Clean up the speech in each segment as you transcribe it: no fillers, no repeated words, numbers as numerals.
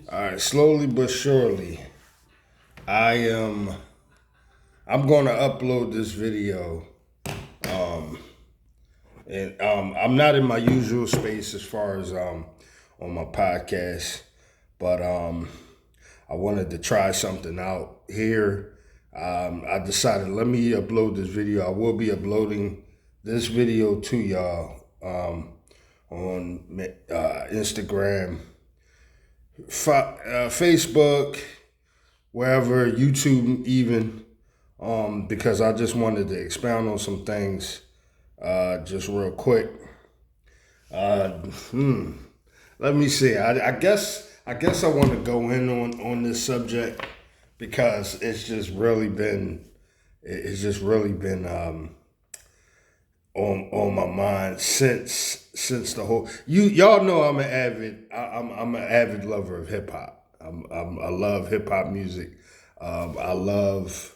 All right, slowly but surely, I am. I'm going to upload this video, and I'm not in my usual space as far as on my podcast, but I wanted to try something out here. I decided let me upload this video. I will be uploading this video to y'all on Instagram, Facebook, wherever, YouTube even, because I just wanted to expound on some things just real quick. Uh, hmm, Let me see. I guess I want to go in on this subject because it's just really been on my mind since the whole y'all know I'm an avid lover of hip hop. I love hip hop music. I love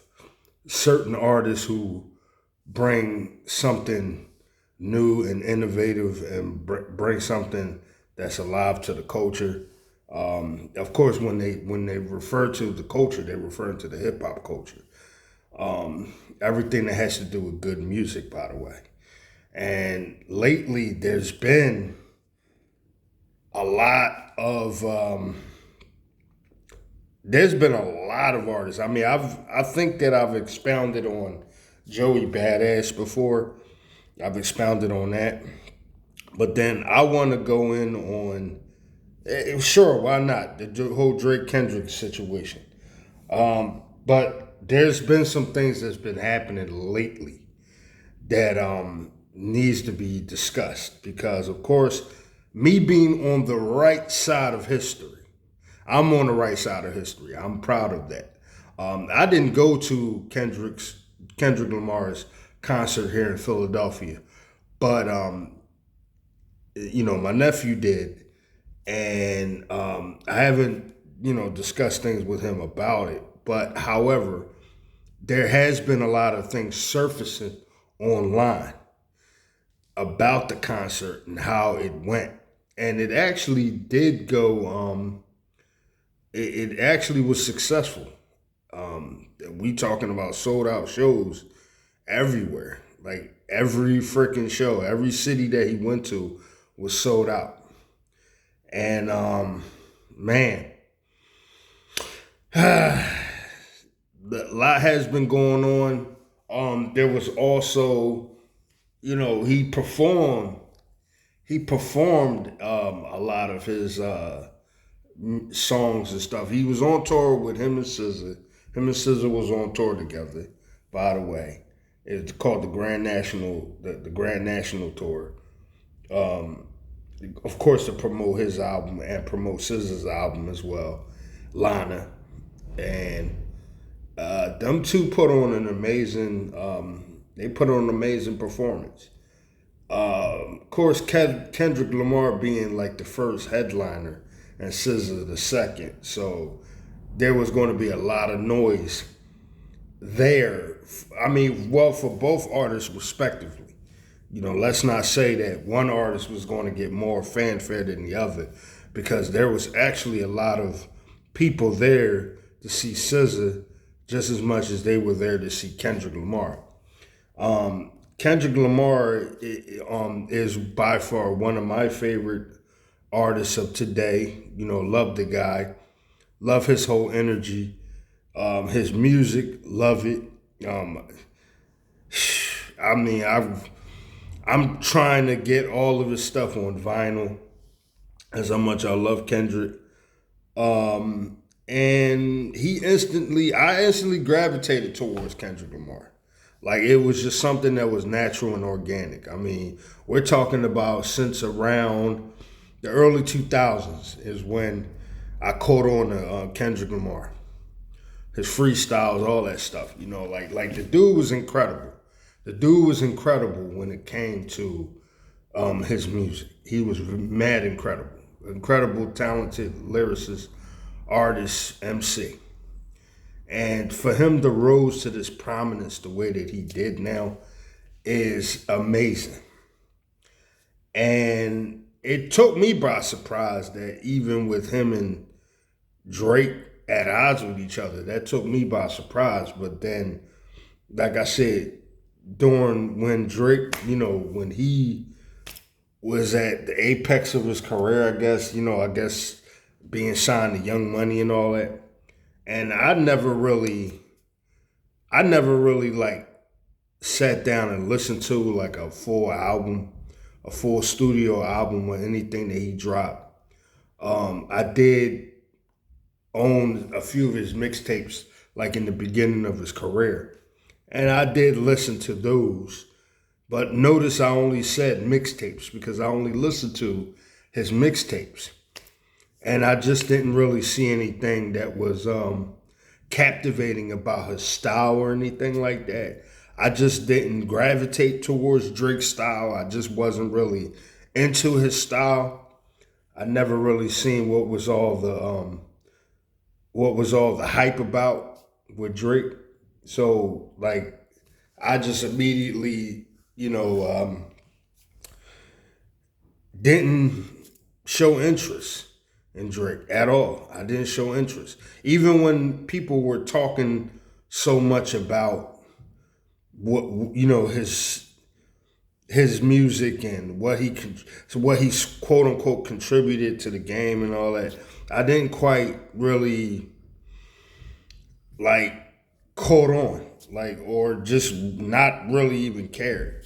certain artists who bring something new and innovative and bring something that's alive to the culture. Of course, when they refer to the culture, they're referring to the hip hop culture. Everything that has to do with good music, by the way. And lately, a lot of there's been a lot of artists. I mean, I think that I've expounded on Joey Badass before. I've expounded on that, but then I want to go in on sure, why not, the whole Drake Kendrick situation. But there's been some things that's been happening lately that needs to be discussed because, of course, me being on the right side of history, I'm on the right side of history. I'm proud of that. I didn't go to Kendrick Lamar's concert here in Philadelphia, but my nephew did, and I haven't discussed things with him about it. But however, there has been a lot of things surfacing online about the concert and how it went, and it actually did go. It actually was successful. We talking about sold out shows everywhere. Like every freaking show, every city that he went to was sold out. And man, a lot has been going on. There was also, he performed. He performed a lot of his songs and stuff. He was on tour with him and SZA. Him and SZA was on tour together. By the way, it's called the Grand National, the Grand National Tour. Um, of course, to promote his album and promote SZA's album as well, Lana, and them two put on an amazing. They put on an amazing performance. Of course, Kendrick Lamar being like the first headliner and SZA the second, so there was going to be a lot of noise there. I mean, well, for both artists respectively. Let's not say that one artist was going to get more fanfare than the other, because there was actually a lot of people there to see SZA just as much as they were there to see Kendrick Lamar. Kendrick Lamar is by far one of my favorite artists of today. Love the guy, love his whole energy, his music, love it. Um, I mean, I'm trying to get all of his stuff on vinyl. That's how much I love Kendrick. And I instantly gravitated towards Kendrick Lamar. Like it was just something that was natural and organic. I mean, we're talking about since around the early 2000s is when I caught on to Kendrick Lamar, his freestyles, all that stuff. Like the dude was incredible. The dude was incredible when it came to his music. He was mad incredible, incredible, talented lyricist, artist, MC. And for him to rose to this prominence the way that he did now is amazing. And it took me by surprise that even with him and Drake at odds with each other. That took me by surprise. But then, like I said, during when Drake, when he was at the apex of his career, I guess being signed to Young Money and all that. And I never really like sat down and listened to like a full album, a full studio album or anything that he dropped. I did own a few of his mixtapes like in the beginning of his career. And I did listen to those. But notice I only said mixtapes because I only listened to his mixtapes. And I just didn't really see anything that was captivating about his style or anything like that. I just didn't gravitate towards Drake's style. I just wasn't really into his style. I never really seen what was all the hype about with Drake. So like I just immediately, didn't show interest in Drake at all. I didn't show interest. Even when people were talking so much about what his music and what he's quote unquote contributed to the game and all that, I didn't quite really like caught on, like, or just not really even cared.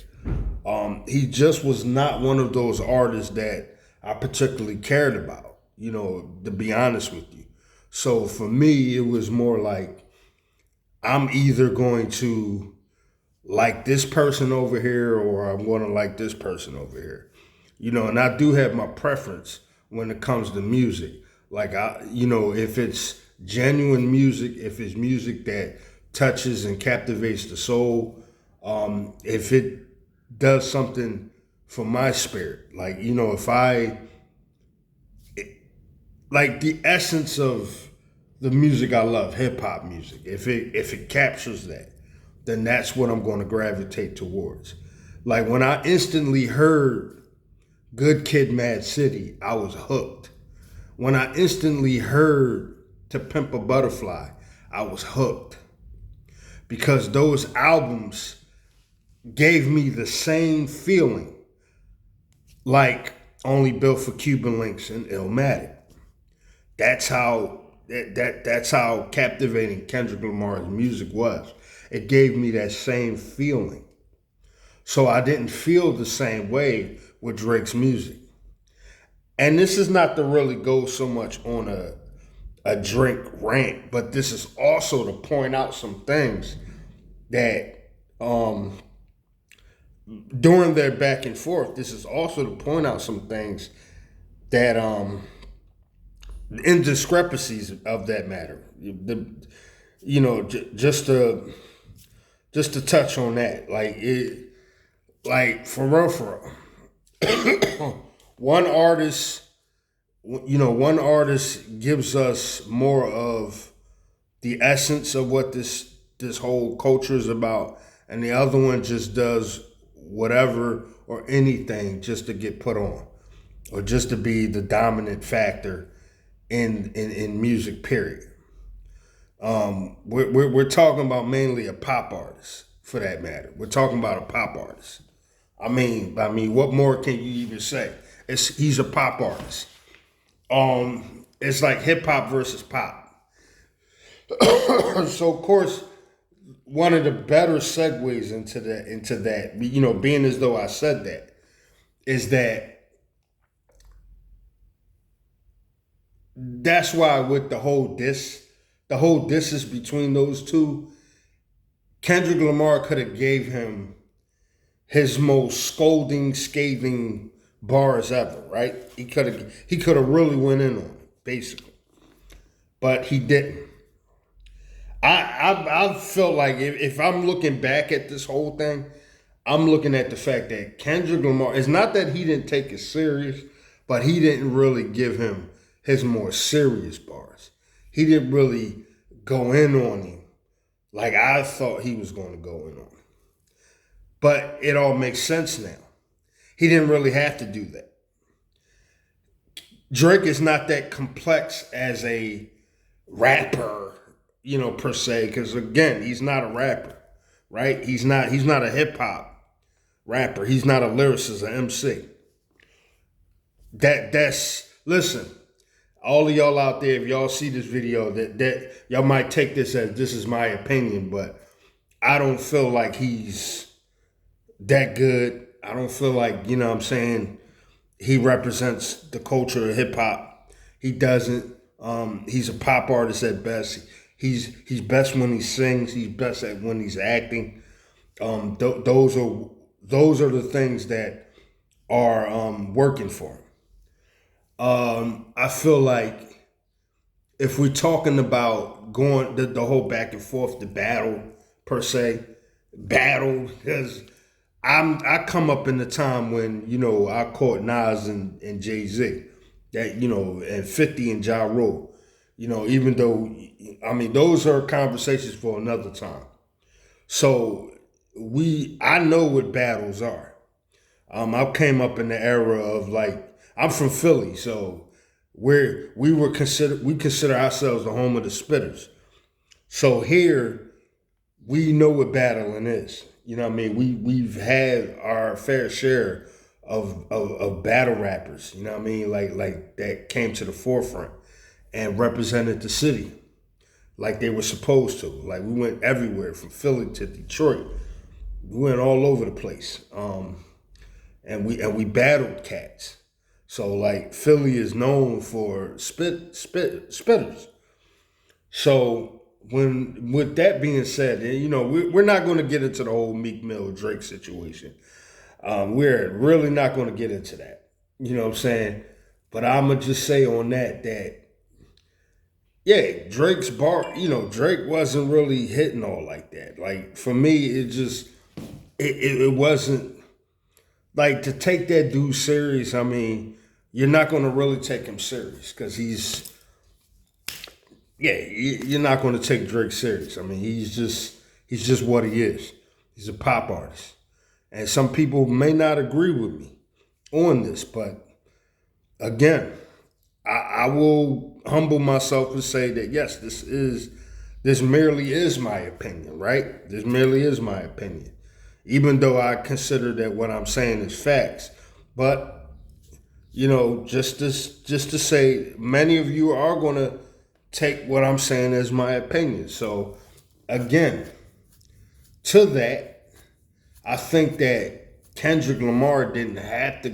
He just was not one of those artists that I particularly cared about, to be honest with you. So for me, it was more like I'm either going to like this person over here or I'm going to like this person over here. And I do have my preference when it comes to music. Like if it's genuine music, if it's music that touches and captivates the soul, if it does something for my spirit, like, if like the essence of the music I love, hip hop music, if it captures that, then that's what I'm going to gravitate towards. Like when I instantly heard Good Kid, Mad City, I was hooked. When I instantly heard To Pimp a Butterfly, I was hooked. Because those albums gave me the same feeling like Only Built for Cuban Links and Illmatic. That's how that's how captivating Kendrick Lamar's music was. It gave me that same feeling. So I didn't feel the same way with Drake's music. And this is not to really go so much on a Drake rant, but this is also to point out some things that during their back and forth, this is also to point out some things that indiscrepancies of that matter. Just to touch on that, like for real, one artist, one artist gives us more of the essence of what this whole culture is about, and the other one just does whatever or anything just to get put on, or just to be the dominant factor in music. Period. We're talking about mainly a pop artist, for that matter. We're talking about a pop artist. I mean, what more can you even say? He's a pop artist. It's like hip hop versus pop. So of course, one of the better segues into that, being as though I said that, is that's why with the whole disses between those two, Kendrick Lamar could have gave him his most scathing bars ever, right? He could have really went in on it, basically, but he didn't. I felt like if I'm looking back at this whole thing, I'm looking at the fact that Kendrick Lamar, it's not that he didn't take it serious, but he didn't really give him his more serious bars. He didn't really go in on him like I thought he was going to go in on him. But it all makes sense now. He didn't really have to do that. Drake is not that complex as a rapper, per se, because again, he's not a rapper, right? He's not a hip hop rapper. He's not a lyricist, an MC. That's listen. All of y'all out there, if y'all see this video, that y'all might take this as this is my opinion, but I don't feel like he's that good. I don't feel like, what I'm saying, he represents the culture of hip hop. He doesn't. He's a pop artist at best. He's best when he sings. He's best at when he's acting. Those are the things that are working for him. I feel like if we're talking about going the whole back and forth, the battle per se, because I come up in the time when I caught Nas and Jay Z, that and 50 and Ja Rule, even though those are conversations for another time. So I know what battles are. I came up in the era of I'm from Philly, so we consider ourselves the home of the spitters. So here we know what battling is. We've had our fair share of battle rappers. Like that came to the forefront and represented the city like they were supposed to. Like we went everywhere from Philly to Detroit. We went all over the place. And we battled cats. So like Philly is known for spitters. So with that being said, we're not going to get into the whole Meek Mill Drake situation. We're really not going to get into that. You know what I'm saying? But I'm gonna just say on that yeah, Drake's Drake wasn't really hitting all like that. Like for me, it wasn't like to take that dude serious. You're not going to really take him serious because you're not going to take Drake serious. He's just what he is. He's a pop artist. And some people may not agree with me on this, but again, I will humble myself and say that yes, this merely is my opinion, right? This merely is my opinion. Even though I consider that what I'm saying is facts. But just to say, many of you are going to take what I'm saying as my opinion. So, again, to that, I think that Kendrick Lamar didn't have to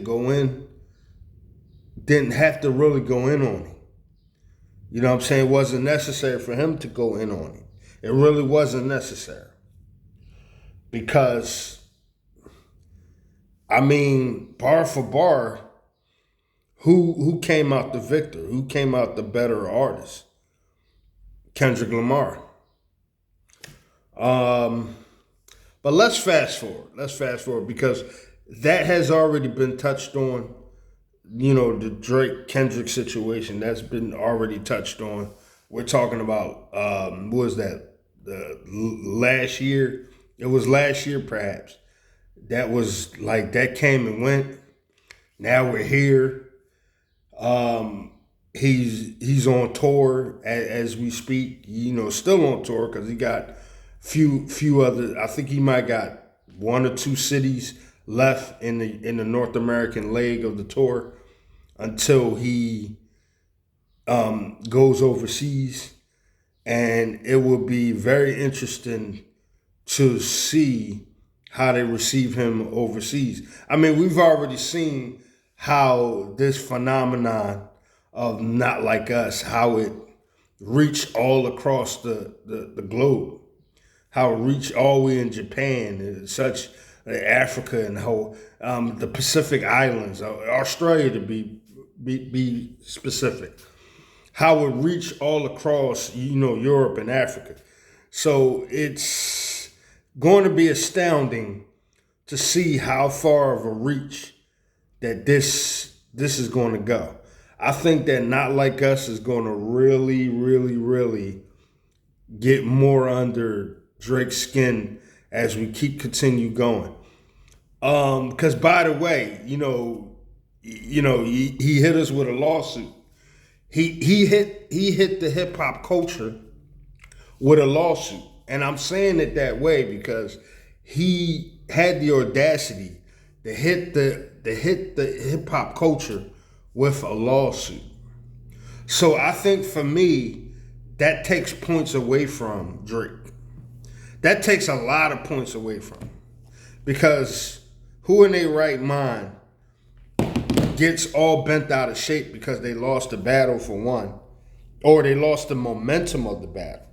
really go in on him. You know what I'm saying? It wasn't necessary for him to go in on him. It really wasn't necessary. Because, bar for bar, who came out the victor? Who came out the better artist? Kendrick Lamar. But let's fast forward. Because that has already been touched on. The Drake-Kendrick situation, that's been already touched on. We're talking about, what was that? Last year? It was last year, perhaps. That was that came and went. Now we're here. He's on tour as we speak. Still on tour because he got few other. I think he might got one or two cities left in the North American leg of the tour until he goes overseas, and it will be very interesting to see how they receive him overseas. We've already seen how this phenomenon of Not Like Us, how it reached all across the globe, how it reached all the way in Japan and such, Africa and the Pacific Islands, Australia to be specific, how it reached all across Europe and Africa. So it's going to be astounding to see how far of a reach that this is going to go. I think that Not Like Us is going to really, really, really get more under Drake's skin as we continue going. Because by the way, he hit us with a lawsuit. He hit the hip hop culture with a lawsuit. And I'm saying it that way because he had the audacity to hit the hip hop culture with a lawsuit. So I think for me, that takes points away from Drake. That takes a lot of points away from him. Because who in their right mind gets all bent out of shape because they lost the battle for one, or they lost the momentum of the battle?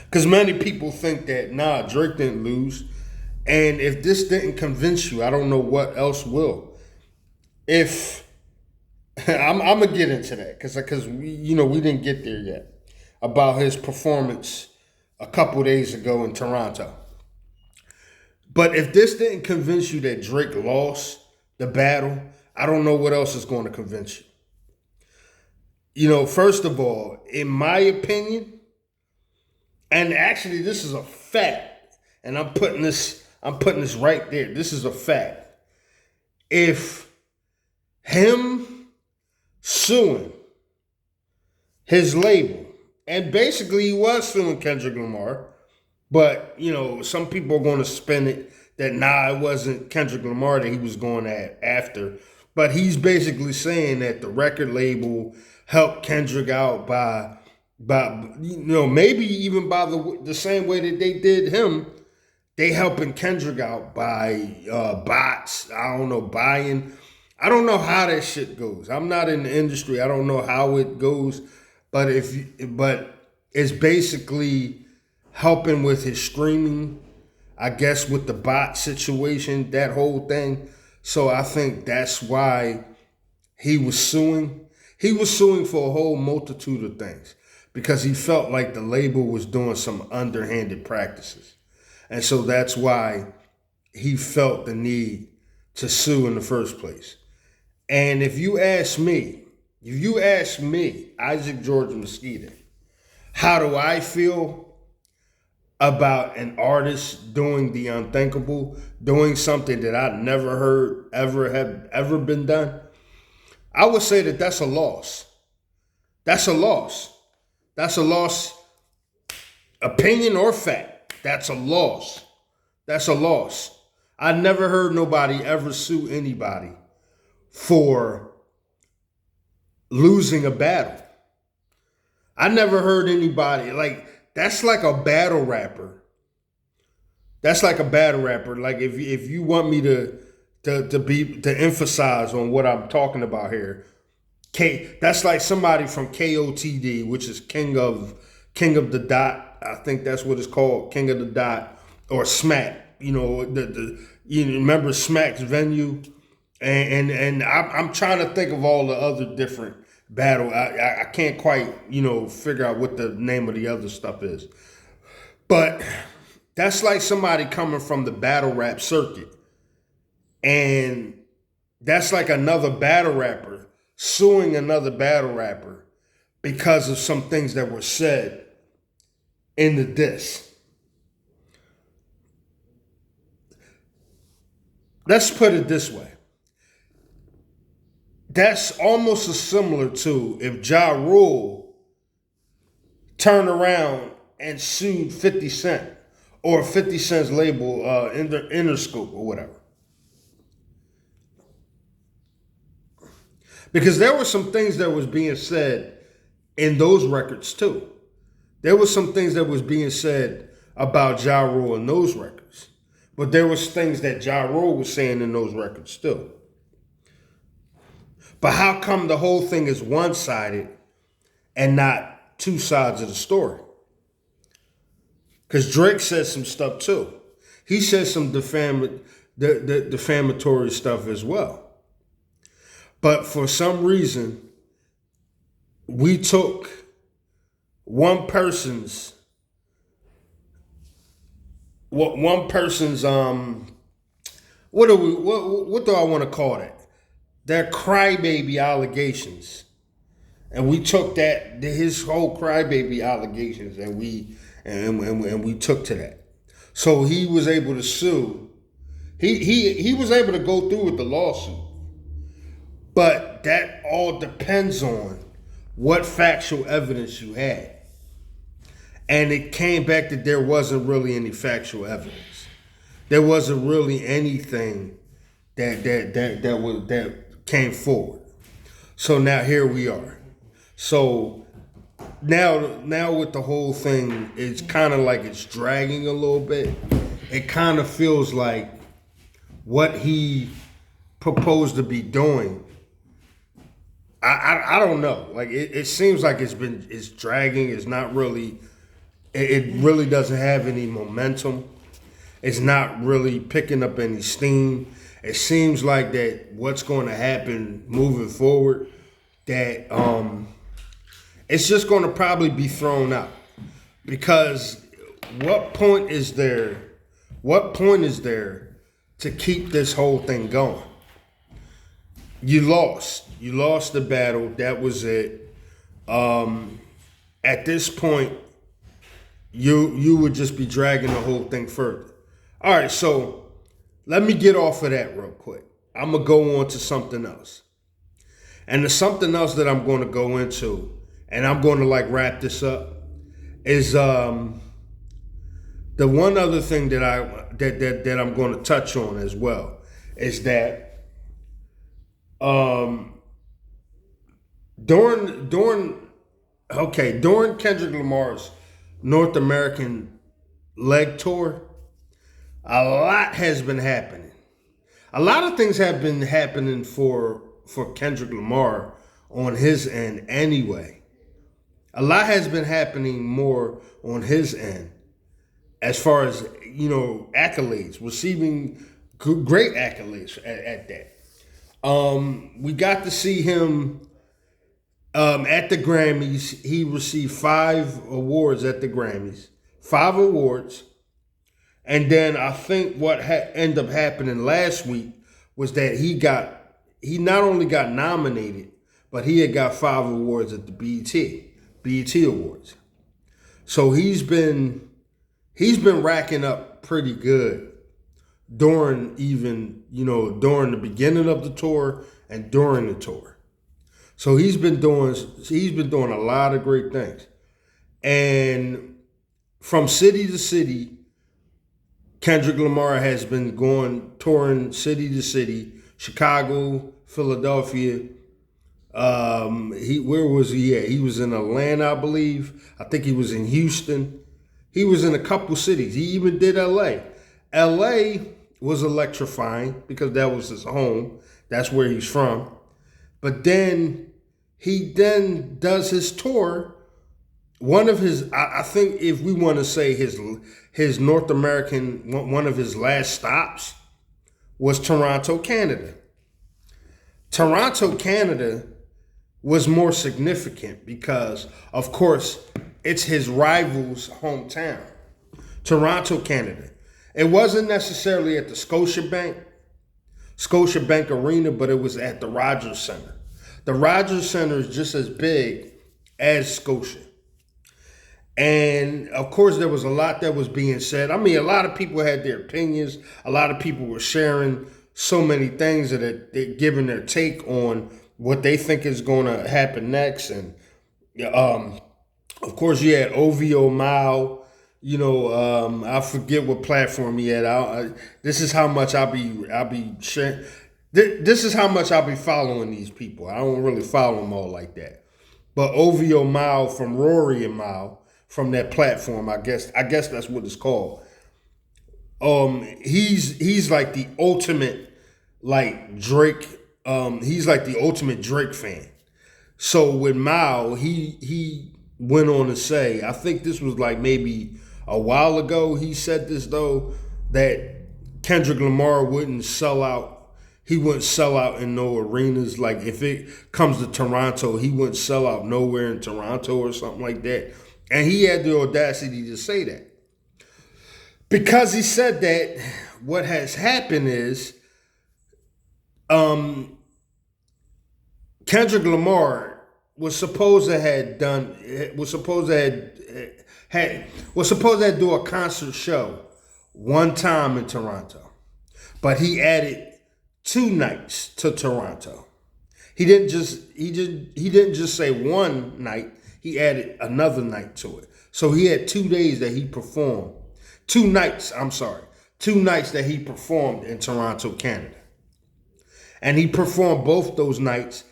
Because many people think that, nah, Drake didn't lose. And if this didn't convince you, I don't know what else will. If I'm gonna get into that because we didn't get there yet about his performance a couple days ago in Toronto. But if this didn't convince you that Drake lost the battle, I don't know what else is going to convince you. First of all, in my opinion, and actually this is a fact, and I'm putting this right there. This is a fact. If him suing his label, and basically he was suing Kendrick Lamar, but some people are going to spin it that it wasn't Kendrick Lamar that he was going after, but he's basically saying that the record label helped Kendrick out by maybe even by the same way that they did him. They helping Kendrick out by bots. I don't know, buying. I don't know how that shit goes. I'm not in the industry. I don't know how it goes, but it's basically helping with his streaming, I guess, with the bot situation, that whole thing. So I think that's why he was suing. He was suing for a whole multitude of things because he felt like the label was doing some underhanded practices. And so that's why he felt the need to sue in the first place. And if you ask me, Isaac George Mosqueda, how do I feel about an artist doing the unthinkable, doing something that I never heard ever been done? I would say that that's a loss. That's a loss. That's a loss, opinion or fact. That's a loss. That's a loss. I never heard nobody ever sue anybody for losing a battle. I never heard anybody, that's like a battle rapper. That's like a battle rapper. Like if you want me to emphasize on what I'm talking about here, that's like somebody from KOTD, which is King of the Dot. I think that's what it's called, King of the Dot, or Smack. Remember Smack's venue, and I'm trying to think of all the other different battle. I can't quite figure out what the name of the other stuff is, but that's like somebody coming from the battle rap circuit, and that's like another battle rapper suing another battle rapper because of some things that were said in the diss. Let's put it this way. That's almost as similar to if Ja Rule turned around and sued 50 Cent or 50 Cent's label, Interscope or whatever. Because there were some things that was being said in those records too. There was some things that was being said about Ja Rule in those records. But there was things that Ja Rule was saying in those records too. But how come the whole thing is one-sided and not two sides of the story? Because Drake said some stuff too. He said some defamatory stuff as well. But for some reason, we took one person's what do I want to call that? Their crybaby allegations, and we took his whole crybaby allegations, and we took to that. So he was able to sue. He was able to go through with the lawsuit, but that all depends on what factual evidence you had. And it came back that there wasn't really any factual evidence. There wasn't really anything that came forward. So now here we are. So now with the whole thing, it's kind of like it's dragging a little bit. It kind of feels like what he proposed to be doing. I don't know. Like it seems like it's dragging. It's not really. It really doesn't have any momentum. It's not really picking up any steam. It seems like that what's going to happen moving forward, that it's just going to probably be thrown out. Because what point is there to keep this whole thing going? You lost the battle. That was it. At this point, you would just be dragging the whole thing further. All right, so let me get off of that real quick. I'm going to go on to something else. And the something else that I'm going to go into, and I'm going to like wrap this up, is the one other thing that I'm going to touch on as well is that during Kendrick Lamar's North American leg tour, a lot has been happening. A lot of things have been happening for Kendrick Lamar on his end anyway. A lot has been happening more on his end as far as, accolades, receiving great accolades at that. We got to see him at the Grammys. He received 5 awards at the Grammys. 5 awards. And then I think what ended up happening last week was that he not only got nominated, but he had got 5 awards at the BET Awards. So he's been racking up pretty good during the beginning of the tour and during the tour. So he's been doing a lot of great things. And from city to city, Kendrick Lamar has been touring city to city, Chicago, Philadelphia. Where was he at? He was in Atlanta, I believe. I think he was in Houston. He was in a couple cities. He even did LA. LA was electrifying because that was his home. That's where he's from. But then he does his tour. One of his, I think if we want to say his North American, one of his last stops was Toronto, Canada. Toronto, Canada was more significant because, of course, it's his rival's hometown. Toronto, Canada. It wasn't necessarily at the Scotiabank Arena, but it was at the Rogers Center. The Rogers Center is just as big as Scotia. And of course, there was a lot that was being said. I mean, a lot of people had their opinions. A lot of people were sharing so many things that they're giving their take on what they think is going to happen next. And of course, you had OVO Mao. I forget what platform he had. This is how much I'll be sharing. This is how much I'll be following these people. I don't really follow them all like that. But OVO Mao from Rory and Mao, from that platform, I guess that's what it's called. He's like the ultimate like Drake. He's like the ultimate Drake fan. So with Mao, he went on to say, I think this was like maybe a while ago. He said this though, that Kendrick Lamar wouldn't sell out. He wouldn't sell out in no arenas. Like if it comes to Toronto, he wouldn't sell out nowhere in Toronto or something like that. And he had the audacity to say that. Because he said that, what has happened is Kendrick Lamar was supposed to do a concert show one time in Toronto. But he added 2 nights to Toronto. He didn't just say one night. He added another night to it. So he had 2 days that he performed. 2 nights, I'm sorry. 2 nights that he performed in Toronto, Canada. And he performed both those nights.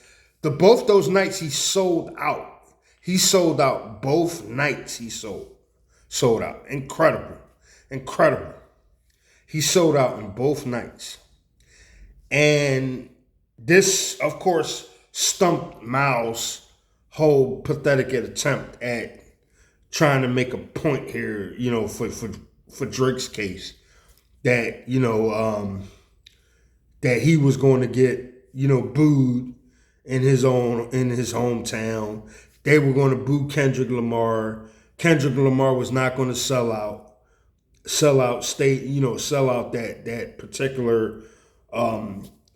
Both those nights he sold out. He sold out both nights he sold out. Incredible. Incredible. He sold out in both nights. And this, of course, stumped Miles' whole pathetic attempt at trying to make a point here, for Drake's case, that, that he was going to get, booed in his hometown. They were going to boo Kendrick Lamar. Kendrick Lamar was not going to sell out that particular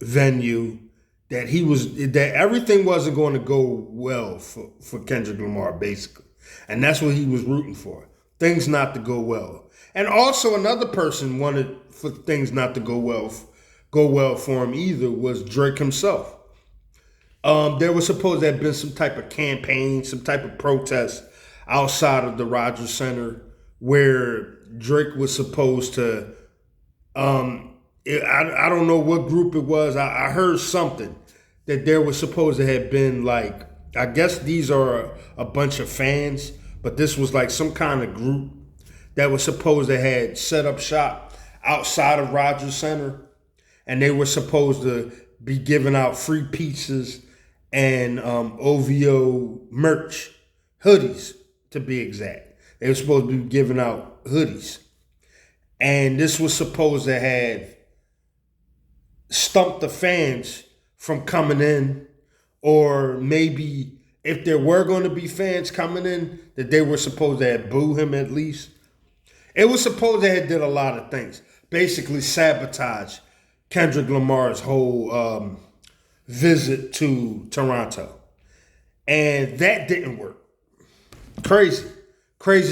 venue. That everything wasn't going to go well for Kendrick Lamar, basically. And that's what he was rooting for. Things not to go well. And also another person wanted for things not to go well for him either was Drake himself. There was supposed to have been some type of campaign, some type of protest outside of the Rogers Center where Drake was supposed to, I don't know what group it was. I heard something that there was supposed to have been like, I guess these are a bunch of fans, but this was like some kind of group that was supposed to had set up shop outside of Rogers Center, and they were supposed to be giving out free pizzas and OVO merch, hoodies to be exact. They were supposed to be giving out hoodies. And this was supposed to have stumped the fans from coming in, or maybe if there were going to be fans coming in, that they were supposed to have boo him at least. It was supposed to have did a lot of things. Basically sabotage Kendrick Lamar's whole visit to Toronto. And that didn't work. Crazy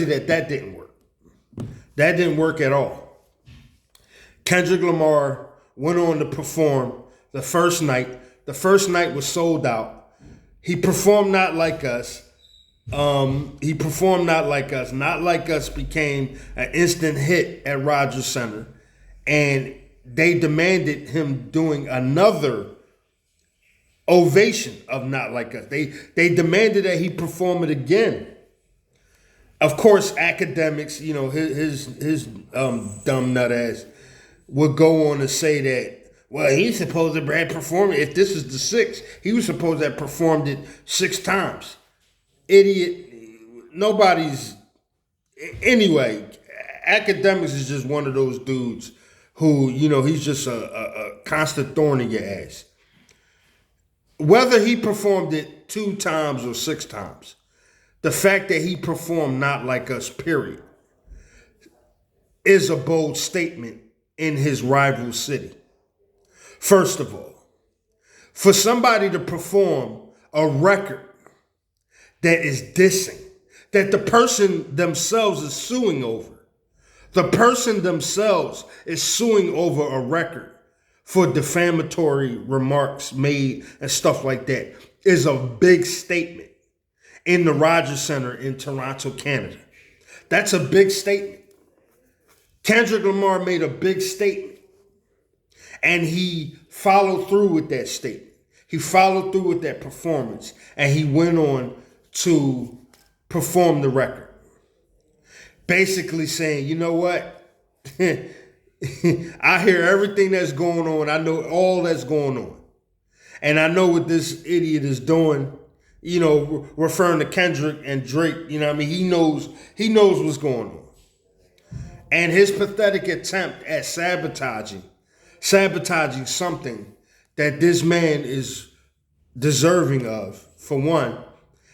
that didn't work. That didn't work at all. Kendrick Lamar went on to perform the first night. The first night was sold out. He performed Not Like Us. Not Like Us became an instant hit at Rogers Center. And they demanded him doing another ovation of Not Like Us. They demanded that he perform it again. Of course, academics, his dumb nut ass would go on to say that, well, he's supposed to have performed it. If this is the sixth, he was supposed to have performed it 6 times. Idiot. Anyway, academics is just one of those dudes who, he's just a constant thorn in your ass. Whether he performed it 2 times or 6 times, the fact that he performed Not Like Us, period, is a bold statement in his rival city. First of all, for somebody to perform a record that is dissing, that the person themselves is suing over, the person themselves is suing over a record for defamatory remarks made and stuff like that, is a big statement in the Rogers Center in Toronto, Canada. That's a big statement. Kendrick Lamar made a big statement, and he followed through with that statement. He followed through with that performance, and he went on to perform the record. Basically saying, you know what? I hear everything that's going on. I know all that's going on. And I know what this idiot is doing, referring to Kendrick and Drake. He knows what's going on. And his pathetic attempt at sabotaging something that this man is deserving of, for one.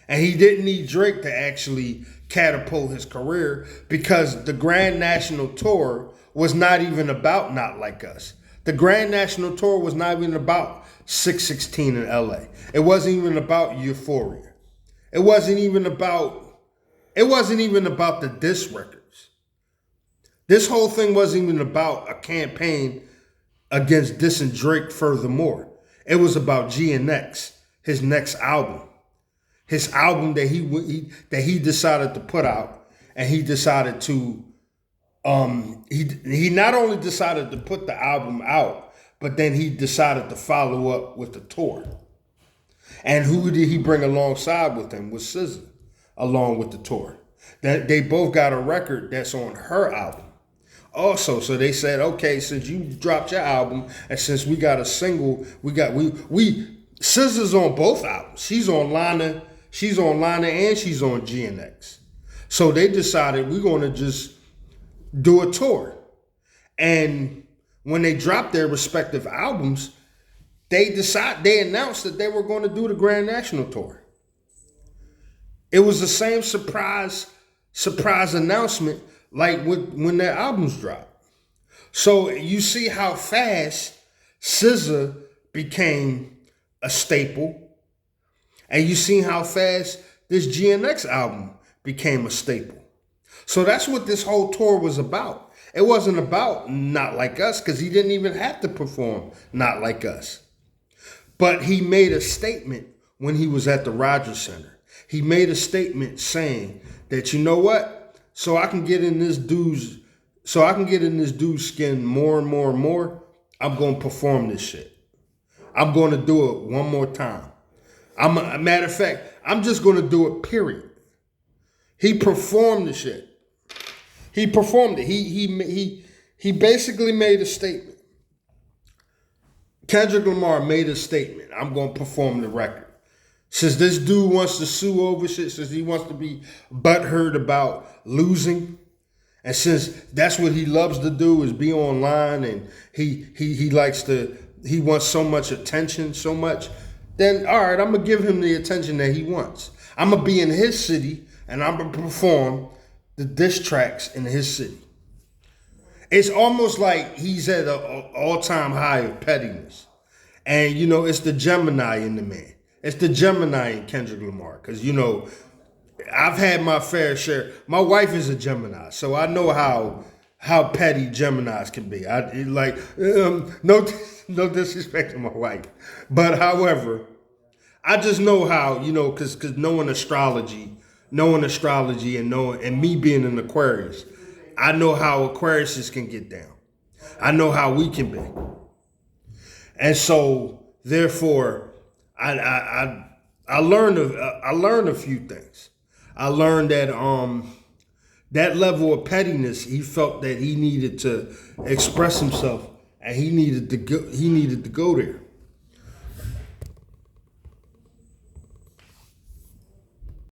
And he didn't need Drake to actually catapult his career, because the Grand National Tour was not even about Not Like Us. The Grand National Tour was not even about 616 in LA. It wasn't even about Euphoria. It wasn't even about the diss records. This whole thing wasn't even about a campaign against dissing Drake furthermore. It was about GNX his next album, his album that he decided to put out, and he decided to he not only decided to put the album out, but then he decided to follow up with the tour. And who did he bring alongside with him? Was SZA, along with the tour. That they both got a record that's on her album. Also, so they said, okay, since you dropped your album, and since we got a single, we SZA's on both albums. She's on Lana, and she's on GNX. So they decided we're going to just do a tour. And when they dropped their respective albums, they announced that they were going to do the Grand National Tour. It was the same surprise announcement like when their albums dropped. So you see how fast SZA became a staple, and you see how fast this GNX album became a staple. So that's what this whole tour was about. It wasn't about Not Like Us, because he didn't even have to perform Not Like Us. But he made a statement when he was at the Rogers Center. He made a statement saying that, you know what? So I can get in this dude's skin more and more and more, I'm going to perform this shit. I'm going to do it one more time. Matter of fact, I'm just going to do it, period. He performed the shit. He performed it. He basically made a statement. Kendrick Lamar made a statement. I'm going to perform the record. Since this dude wants to sue over shit, since he wants to be butthurt about losing, and since that's what he loves to do is be online, and he wants so much attention, so much, then all right, I'm going to give him the attention that he wants. I'm going to be in his city, and I'm going to perform the diss tracks in his city. It's almost like he's at an all-time high of pettiness. And, it's the Gemini in the man. It's the Gemini in Kendrick Lamar. Because, I've had my fair share. My wife is a Gemini, so I know how petty Geminis can be. No disrespect to my wife. But, however, I just know how, because knowing astrology and me being an Aquarius, I know how Aquariuses can get down. I know how we can be. And so, therefore, I learned a few things. I learned that that level of pettiness, he felt that he needed to express himself, and he needed to go there.